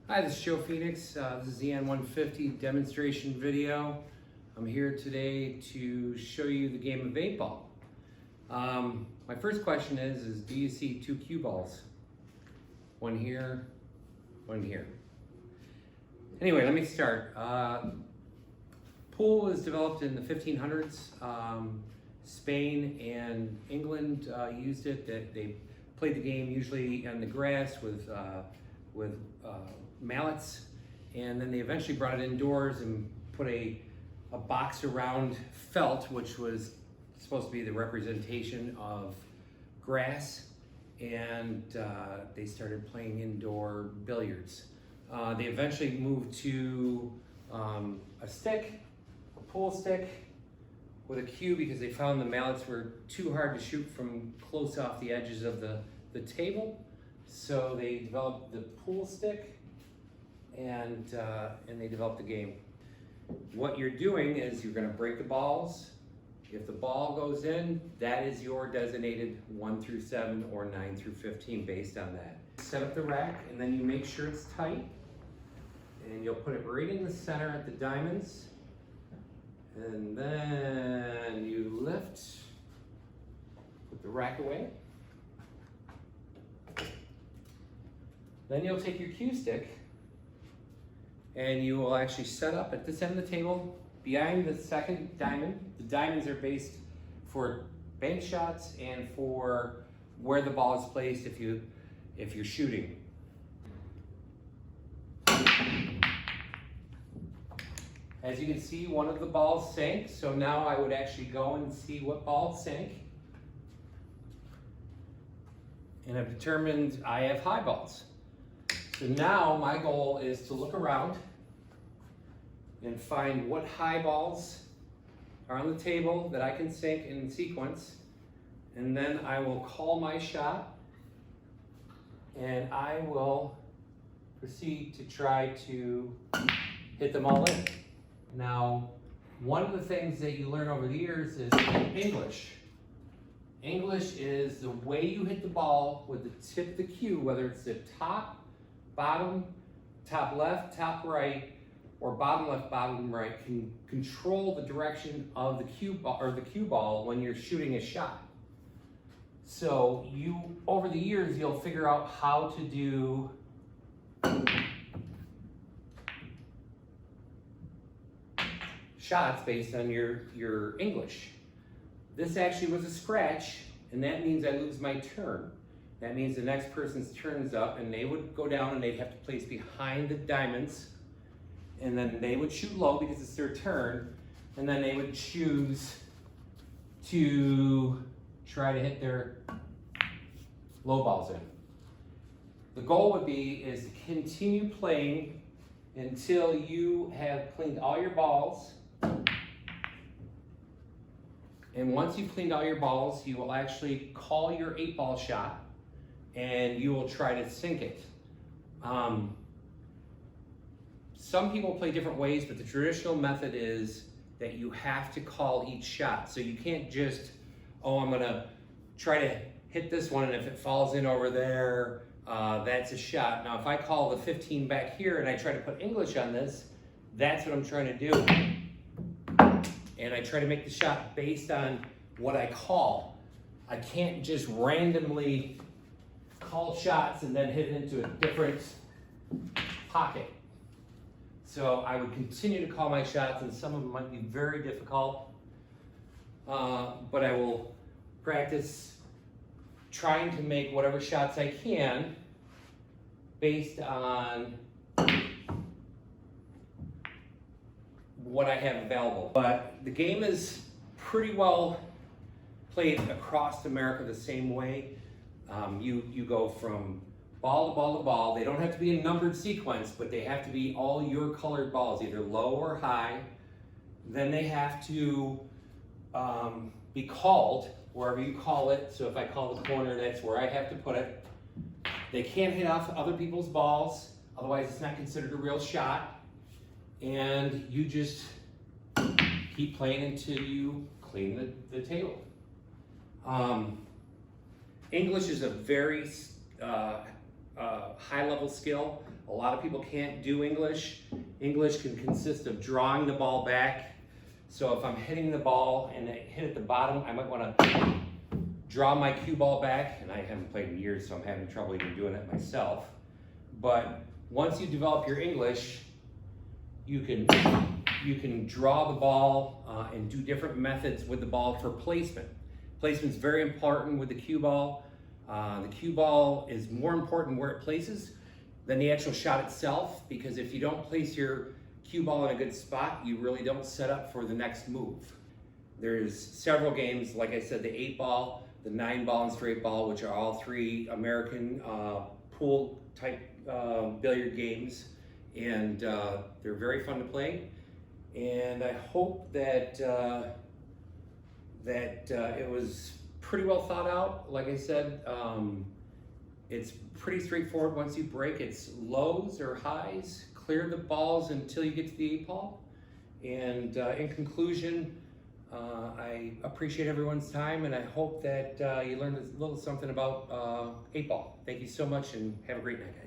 Hi, this is Joe Phoenix. This is the N150 demonstration video. I'm here today to show you the game of 8-ball. My first question is do you see two cue balls? One here, one here. Anyway, let me start. Pool was developed in the 1500s. Spain and England used it. They played the game usually on the grass with mallets, and then they eventually brought it indoors and put a box around felt, which was supposed to be the representation of grass, and they started playing indoor billiards. They eventually moved to a stick, a pool stick with a cue, because they found the mallets were too hard to shoot from close off the edges of the table. So they developed the pool stick, and they developed the game. What you're doing is you're going to break the balls. If the ball goes in, that is your designated 1 through 7 or 9 through 15 based on that. Set up the rack, and then you make sure it's tight, and you'll put it right in the center at the diamonds, and then you lift, put the rack away. Then you'll take your cue stick and you will actually set up at this end of the table behind the second diamond. The diamonds are based for bank shots and for where the ball is placed if you're shooting. As you can see, one of the balls sank, so now I would actually go and see what ball sank. And I've determined I have high balls. So now my goal is to look around and find what high balls are on the table that I can sink in sequence, and then I will call my shot, and I will proceed to try to hit them all in. Now, one of the things that you learn over the years is English. English is the way you hit the ball with the tip of the cue, whether it's the top, bottom, top left, top right, or bottom left, bottom right, can control the direction of the cue ball, or the cue ball, when you're shooting a shot. So over the years, you'll figure out how to do shots based on your English. This actually was a scratch, and that means I lose my turn. That means the next person's turn's up, and they would go down and they'd have to place behind the diamonds, and then they would shoot low because it's their turn, and then they would choose to try to hit their low balls in. The goal would be is to continue playing until you have cleaned all your balls. And once you've cleaned all your balls, you will actually call your 8-ball shot, and you will try to sink it. Some people play different ways, but the traditional method is that you have to call each shot. So you can't just, I'm gonna try to hit this one, and if it falls in over there, that's a shot. Now, if I call the 15 back here and I try to put English on this, that's what I'm trying to do. And I try to make the shot based on what I call. I can't just randomly call shots and then hit it into a different pocket. So I would continue to call my shots, and some of them might be very difficult, but I will practice trying to make whatever shots I can based on what I have available. But the game is pretty well played across America the same way. You go from ball to ball to ball. They don't have to be in numbered sequence, but they have to be all your colored balls, either low or high. Then they have to be called wherever you call it. So if I call the corner, that's where I have to put it. They can't hit off other people's balls, otherwise it's not considered a real shot. And you just keep playing until you clean the table. English is a very high level skill. A lot of people can't do English. English can consist of drawing the ball back. So if I'm hitting the ball and it hit at the bottom, I might want to draw my cue ball back, and I haven't played in years, so I'm having trouble even doing it myself. But once you develop your English, you can draw the ball and do different methods with the ball for placement. Placement is very important with the cue ball. The cue ball is more important where it places than the actual shot itself, because if you don't place your cue ball in a good spot, you really don't set up for the next move. There's several games, like I said, the 8-ball, the 9-ball, and straight ball, which are all three American pool type billiard games, and they're very fun to play. And I hope that it was pretty well thought out. Like I said, it's pretty straightforward. Once you break, it's lows or highs. Clear the balls until you get to the 8-ball. And in conclusion, I appreciate everyone's time, and I hope that you learned a little something about 8-ball. Thank you so much, and have a great night, guys.